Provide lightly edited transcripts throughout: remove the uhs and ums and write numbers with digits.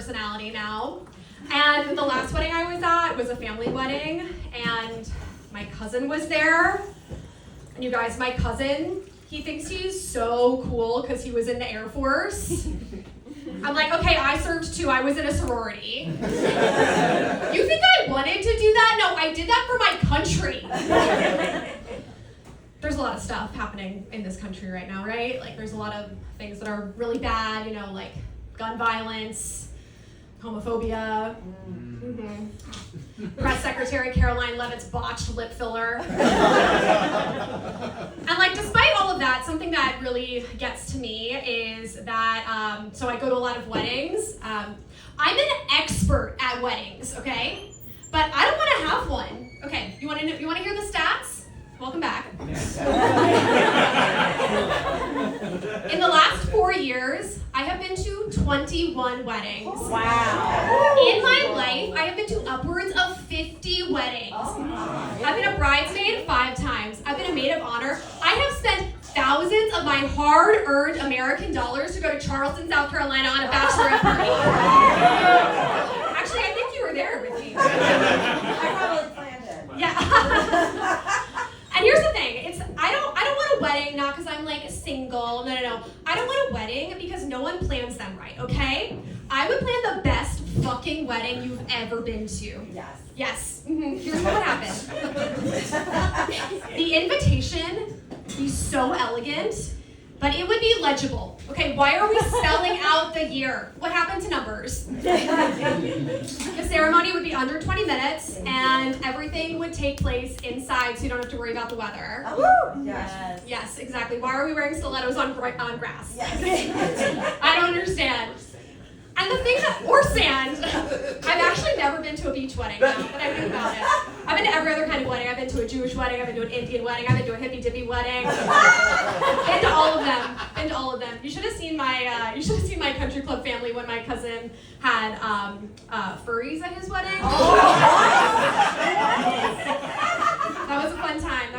personality now. And the last wedding I was at was a family wedding, and my cousin was there. And you guys, my cousin, he thinks he's so cool because he was in the Air Force. I'm like, okay, I served too. I was in a sorority. You think I wanted to do that? No, I did that for my country. There's a lot of stuff happening in this country right now, right? Like, there's a lot of things that are really bad, you know, like gun violence, homophobia, Press Secretary Caroline Leavitt's botched lip filler. And like, despite all of that, something that really gets to me is that, so I go to a lot of weddings. I'm an expert at weddings, okay? But I don't want to have one. Okay, you want to hear the stats? Welcome back. In the last 4 years, I have been to 21 weddings. Wow. In my life, I have been to upwards of 50 weddings. I've been a bridesmaid 5 times. I've been a maid of honor. I have spent thousands of my hard-earned American dollars to go to Charleston, South Carolina on a bachelorette party. Actually, I think you were there with me. I probably planned it. Yeah. And here's the thing, I don't want a wedding, not because I'm like single, no. I don't want a wedding because no one plans them right, okay? I would plan the best fucking wedding you've ever been to. Yes. Here's what happened. The invitation would be so elegant, but it would be legible. Okay, why are we spelling out the year? What happened to numbers? The ceremony would be under 20 minutes, and everything would take place inside, so you don't have to worry about the weather. Yes, exactly. Why are we wearing stilettos on grass? I don't understand. And the thing that, or sand. I've actually never been to a beach wedding now that I think about it. I've been to every other kind of wedding. I've been to a Jewish wedding, I've been to an Indian wedding, I've been to a hippy dippy wedding. Been to all of them. You should have seen my country club family when my cousin had furries at his wedding. That was a fun time.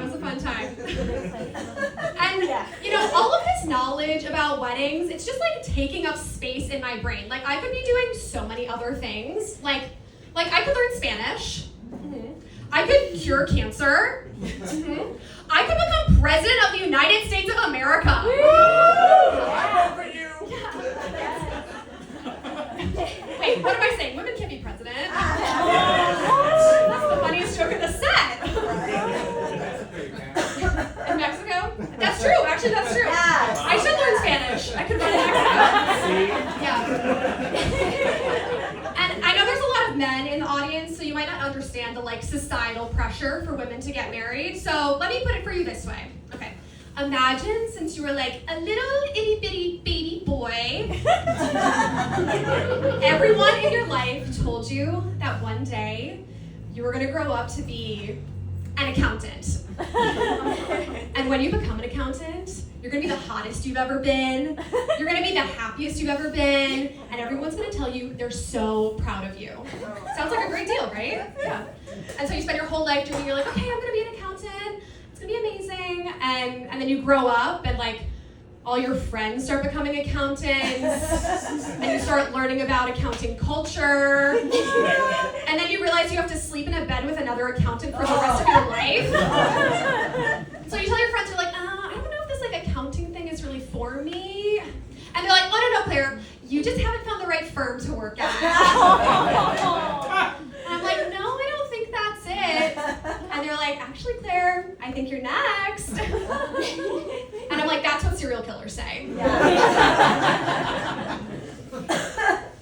And you know, all of this knowledge about weddings, it's just like taking up space in my brain. Like, I could be doing so many other things. Like I could learn Spanish. I could cure cancer. I could become president of the United States of America. For you. Wait, what am I saying? Women can't be president. That's the funniest joke in the set. In Mexico? That's true. Actually, that's true. I should learn Spanish. I could run in Mexico. Yeah. And I know there's a lot of men in the audience, so you might not understand the like societal pressure for women to get married. So let me put it for you this way. Okay. Imagine since you were like a little itty bitty baby boy, everyone in your life told you that one day you were going to grow up to be an accountant. And when you become an accountant, you're going to be the hottest you've ever been. You're going to be the happiest you've ever been. And everyone's going to tell you they're so proud of you. Sounds like a great deal, right? Yeah. And so you spend your whole life doing, you're like, okay, I'm going to be an accountant. It's going to be amazing. And then you grow up and like all your friends start becoming accountants. And you start learning about accounting culture. And then you realize you have to sleep in a bed with another accountant for the rest of your life. So you tell your friends, you're like, I don't know if this like accounting thing is really for me. And they're like, oh no, Claire, you just haven't found the right firm to work at. And I'm like, no, I don't think that's it. And they're like, actually, Claire, I think you're next. And I'm like, that's what serial killers say.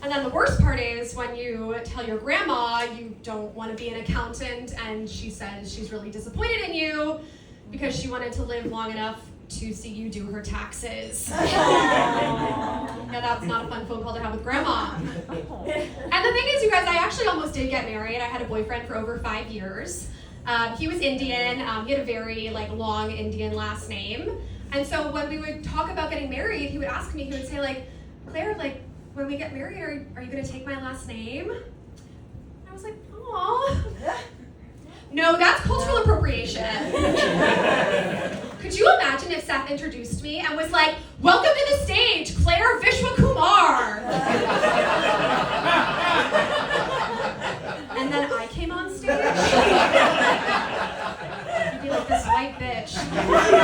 And then the worst part is when you tell your grandma you don't want to be an accountant, and she says she's really disappointed in you because she wanted to live long enough to see you do her taxes. Yeah, that's not a fun phone call to have with grandma. And the thing is, you guys, I actually almost did get married. I had a boyfriend for over 5 years. He was Indian. He had a very long Indian last name. And so when we would talk about getting married, he would ask me, he would say Claire, when we get married, are you gonna take my last name? And I was like, aw. No, that's cultural appropriation. Could you imagine if Seth introduced me and was like, welcome to the stage, Claire Vishwakumar. bitch.